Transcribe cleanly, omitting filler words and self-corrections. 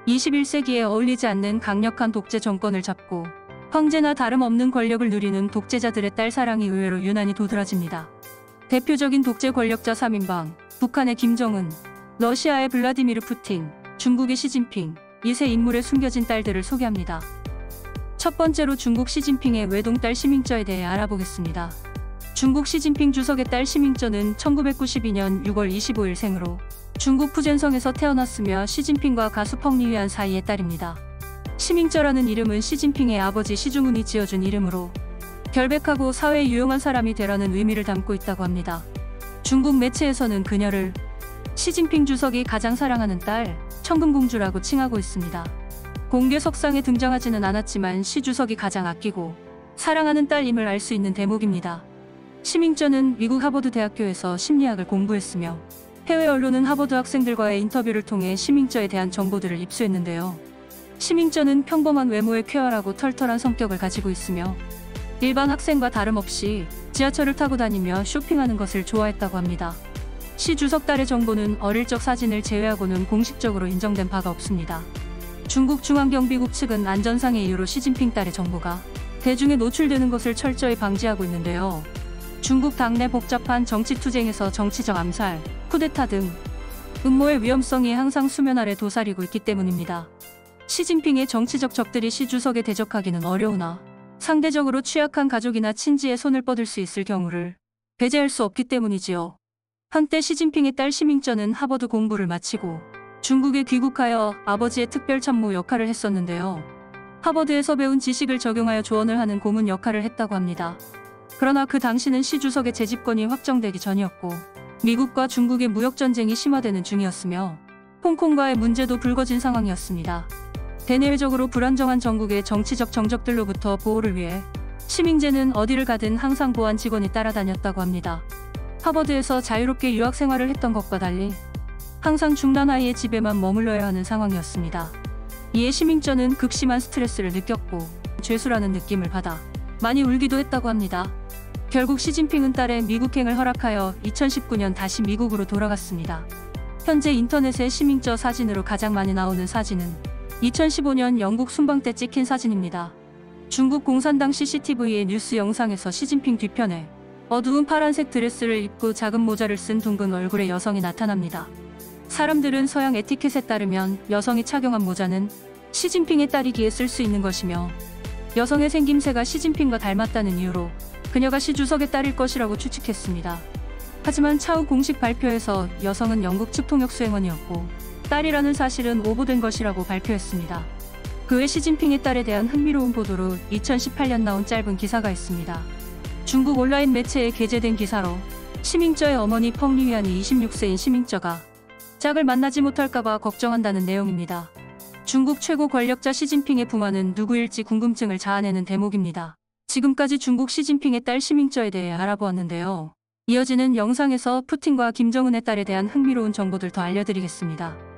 21세기에 어울리지 않는 강력한 독재 정권을 잡고 황제나 다름없는 권력을 누리는 독재자들의 딸 사랑이 의외로 유난히 도드라집니다. 대표적인 독재 권력자 3인방, 북한의 김정은, 러시아의 블라디미르 푸틴, 중국의 시진핑, 이 세 인물의 숨겨진 딸들을 소개합니다. 첫 번째로 중국 시진핑의 외동딸 시밍쩌에 대해 알아보겠습니다. 중국 시진핑 주석의 딸 시밍쩌는 1992년 6월 25일 생으로 중국 푸젠성에서 태어났으며 시진핑과 가수 펑리휘안 사이의 딸입니다. 시밍쩌라는 이름은 시진핑의 아버지 시중훈이 지어준 이름으로 결백하고 사회에 유용한 사람이 되라는 의미를 담고 있다고 합니다. 중국 매체에서는 그녀를 시진핑 주석이 가장 사랑하는 딸, 청금공주라고 칭하고 있습니다. 공개 석상에 등장하지는 않았지만 시 주석이 가장 아끼고 사랑하는 딸임을 알 수 있는 대목입니다. 시밍쩌는 미국 하버드 대학교에서 심리학을 공부했으며 해외 언론은 하버드 학생들과의 인터뷰를 통해 시밍쩌에 대한 정보들을 입수했는데요. 시밍쩌는 평범한 외모에 쾌활하고 털털한 성격을 가지고 있으며 일반 학생과 다름없이 지하철을 타고 다니며 쇼핑하는 것을 좋아했다고 합니다. 시 주석 딸의 정보는 어릴 적 사진을 제외하고는 공식적으로 인정된 바가 없습니다. 중국 중앙경비국 측은 안전상의 이유로 시진핑 딸의 정보가 대중에 노출되는 것을 철저히 방지하고 있는데요. 중국 당내 복잡한 정치투쟁에서 정치적 암살, 쿠데타 등 음모의 위험성이 항상 수면 아래 도사리고 있기 때문입니다. 시진핑의 정치적 적들이 시 주석에 대적하기는 어려우나 상대적으로 취약한 가족이나 친지의 손을 뻗을 수 있을 경우를 배제할 수 없기 때문이지요. 한때 시진핑의 딸 시밍쩌는 하버드 공부를 마치고 중국에 귀국하여 아버지의 특별 참모 역할을 했었는데요. 하버드에서 배운 지식을 적용하여 조언을 하는 고문 역할을 했다고 합니다. 그러나 그 당시는 시 주석의 재집권이 확정되기 전이었고 미국과 중국의 무역전쟁이 심화되는 중이었으며 홍콩과의 문제도 불거진 상황이었습니다. 대내외적으로 불안정한 전국의 정치적 정적들로부터 보호를 위해 시밍쩌는 어디를 가든 항상 보안 직원이 따라다녔다고 합니다. 하버드에서 자유롭게 유학 생활을 했던 것과 달리 항상 중남아이의 집에만 머물러야 하는 상황이었습니다. 이에 시밍쩌는 극심한 스트레스를 느꼈고 죄수라는 느낌을 받아 많이 울기도 했다고 합니다. 결국 시진핑은 딸의 미국행을 허락하여 2019년 다시 미국으로 돌아갔습니다. 현재 인터넷에 시밍쩌 사진으로 가장 많이 나오는 사진은 2015년 영국 순방 때 찍힌 사진입니다. 중국 공산당 CCTV의 뉴스 영상에서 시진핑 뒤편에 어두운 파란색 드레스를 입고 작은 모자를 쓴 둥근 얼굴의 여성이 나타납니다. 사람들은 서양 에티켓에 따르면 여성이 착용한 모자는 시진핑의 딸이기에 쓸 수 있는 것이며 여성의 생김새가 시진핑과 닮았다는 이유로 그녀가 시 주석의 딸일 것이라고 추측했습니다. 하지만 차후 공식 발표에서 여성은 영국 측 통역 수행원이었고 딸이라는 사실은 오보된 것이라고 발표했습니다. 그 외 시진핑의 딸에 대한 흥미로운 보도로 2018년 나온 짧은 기사가 있습니다. 중국 온라인 매체에 게재된 기사로 시밍쩌의 어머니 펑리휘안이 26세인 시밍쩌가 짝을 만나지 못할까봐 걱정한다는 내용입니다. 중국 최고 권력자 시진핑의 부모는 누구일지 궁금증을 자아내는 대목입니다. 지금까지 중국 시진핑의 딸 시밍쩌에 대해 알아보았는데요. 이어지는 영상에서 푸틴과 김정은의 딸에 대한 흥미로운 정보들 더 알려드리겠습니다.